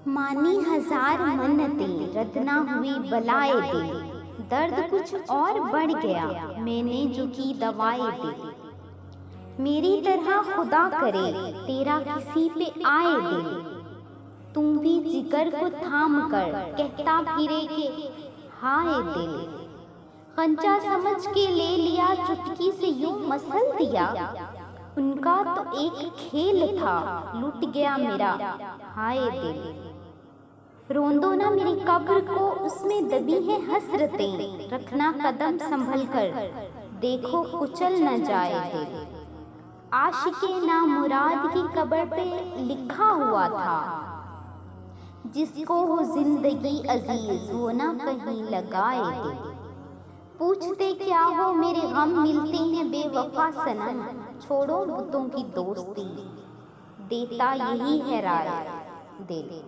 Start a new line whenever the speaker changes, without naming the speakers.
मानी हजार मन्नतें रद्द ना हुई बलाए दिल, दर्द कुछ और बढ़ गया मैंने जो की दवाए दिल। मेरी तरह खुदा करे तेरा किसी पे आए दिल, तुम भी जिगर को थाम कर कहता फिरे के हाय दिल। खंचा समझ के ले लिया चुटकी से यूं मसल दिया, उनका तो एक खेल था लुट गया मेरा हाय दिल। रोंदो ना मेरी कब्र को उसमें दबी है हसरतें, रखना कदम संभल कर देखो कुचल न जाए दिल। आशिके ना मुराद की कब्र पे लिखा हुआ था, जिसको हो जिंदगी अजीज वो ना कहीं लगाए दिल। पूछते क्या हो मेरे गम मिलते हैं बेवफा सनम, छोड़ो बुतों की दोस्ती देता यही है राय दिल।